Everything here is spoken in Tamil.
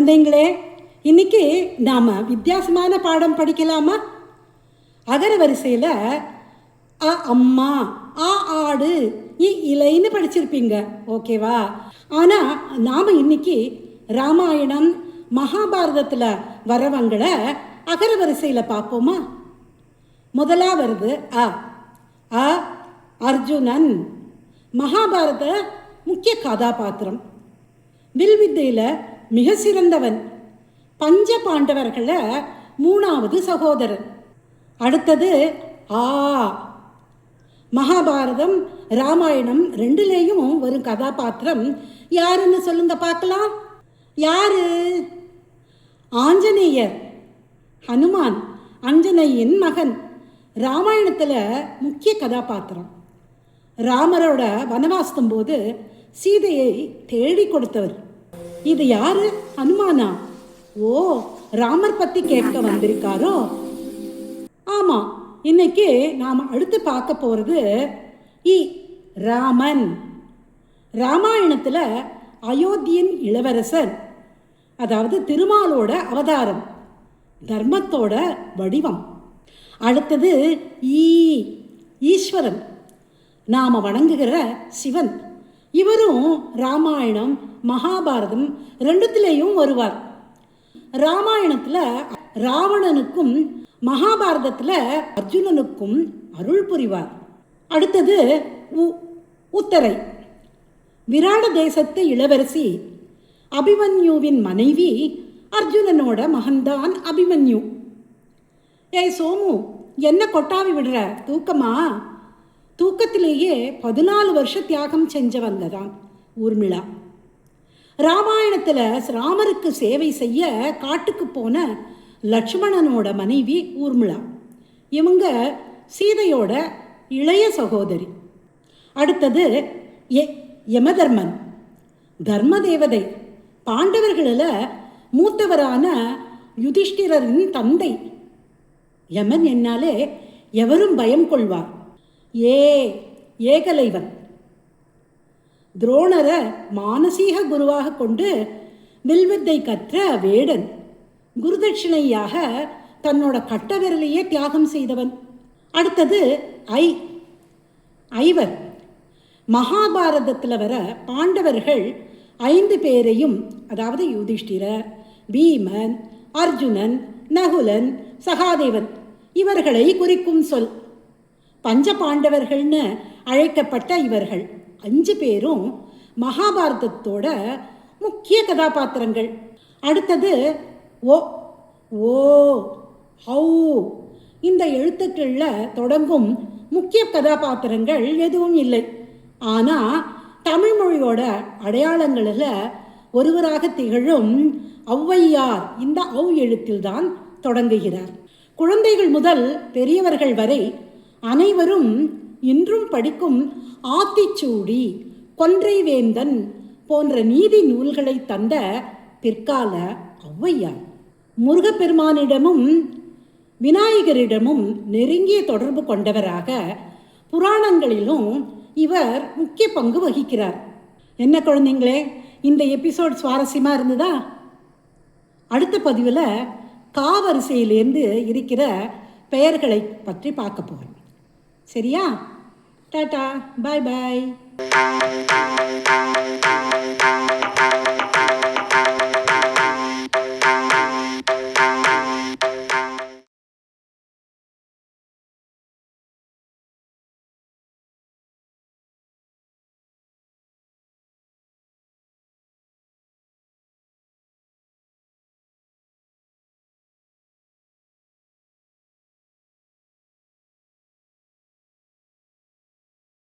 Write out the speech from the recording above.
குழந்தைங்களே, இன்னைக்கு நாம் வித்தியாசமான பாடம் படிக்கலாமா? அகர வரிசையில் அ அம்மா, ஆ ஆடு, இலைன்னு படிச்சிருப்பீங்க, ஓகேவா? ஆனால் நாம் இன்னைக்கு ராமாயணம் மகாபாரதத்தில் வரவங்களை அகர வரிசையில் பார்ப்போமா? முதலா வருது அ. அ அர்ஜுனன், மகாபாரத முக்கிய கதாபாத்திரம், வில்வித்தையில் மிக சிறந்தவன், பஞ்ச பாண்டவர்களை மூணாவது சகோதரன். அடுத்தது ஆ. மகாபாரதம் ராமாயணம் ரெண்டுலேயும் வரும் கதாபாத்திரம் யாருன்னு சொல்லுங்க பார்க்கலாம். யாரு? ஆஞ்சநேயர், ஹனுமான், அஞ்சனையின் மகன். ராமாயணத்தில் முக்கிய கதாபாத்திரம். ராமரோட வனவாசத்தும் போது சீதையை தேடி கொடுத்தவர். இது யாரு? ஹனுமானா? ஓ, ராமர் பற்றி கேட்க வந்திருக்காரோ? ஆமாம், இன்னைக்கு நாம் அடுத்து பார்க்க போகிறது ராமன். ராமாயணத்தில் அயோத்தியின் இளவரசர், அதாவது திருமாலோட அவதாரம், தர்மத்தோட வடிவம். அடுத்தது ஈஸ்வரன், நாம் வணங்குகிற சிவன். இவரும் ராமாயணம் மகாபாரதம் ரெண்டுத்திலேயும் வருவார். ராமாயணத்தில் ராவணனுக்கும் மகாபாரதத்தில் அர்ஜுனனுக்கும் அருள் புரிவார். அடுத்தது உத்தரை, விராட தேசத்து இளவரசி, அபிமன்யுவின் மனைவி, அர்ஜுனனோட மகன்தான் அபிமன்யு. ஏய் சோமு, என்ன கொட்டாவி விடுற? தூக்கமா? தூக்கத்திலேயே 14 வருஷம் தியாகம் செஞ்சவங்க தான் ஊர்மிளா. ராமாயணத்தில் ராமருக்கு சேவை செய்ய காட்டுக்கு போன லட்சுமணனோட மனைவி ஊர்மிளா. இவங்க சீதையோட இளைய சகோதரி. அடுத்தது யமதர்மன், தர்ம தேவதை, பாண்டவர்களில் மூத்தவரான யுதிஷ்டிரரின் தந்தை. யமன் என்னாலே எவரும் பயம் கொள்வார். ஏகலைவன், துரோணரை மானசீக குருவாக கொண்டு வில்வித்தை கற்ற வேடன், குருதட்சிணையாக தன்னோட கட்ட விரலையே தியாகம் செய்தவன். அடுத்தது ஐவர், மகாபாரதத்தில் வர பாண்டவர்கள் 5 பேரையும், அதாவது யுதிஷ்டிரர், பீமன், அர்ஜுனன், நகுலன், சகாதேவன், இவர்களை குறிக்கும் சொல். பஞ்ச பாண்டவர்கள்னு அழைக்கப்பட்ட இவர்கள் 5 பேரும் மகாபாரதத்தோட முக்கிய கதாபாத்திரங்கள். அடுத்தது இந்த எழுத்துக்களில் தொடங்கும் முக்கிய கதாபாத்திரங்கள் எதுவும் இல்லை. ஆனால் தமிழ் மொழியோட அடையாளங்களில் ஒருவராக திகழும் ஔவையார் இந்த எழுத்தில்தான் தொடங்குகிறார். குழந்தைகள் முதல் பெரியவர்கள் வரை அனைவரும் இன்றும் படிக்கும் ஆத்திச்சூடி, கொன்றைவேந்தன் போன்ற நீதி நூல்களை தந்த பிற்கால ஔவையார். முருகப்பெருமானிடமும் விநாயகரிடமும் நெருங்கிய தொடர்பு கொண்டவராக புராணங்களிலும் இவர் முக்கிய பங்கு வகிக்கிறார். என்ன குழந்தைங்களே, இந்த எபிசோட் சுவாரஸ்யமாக இருந்ததா? அடுத்த பதிவில் காவரிசையிலேருந்து இருக்கிற பெயர்களை பற்றி பார்க்க போகிறோம். சரியா? டாடா, பாய் பாய்.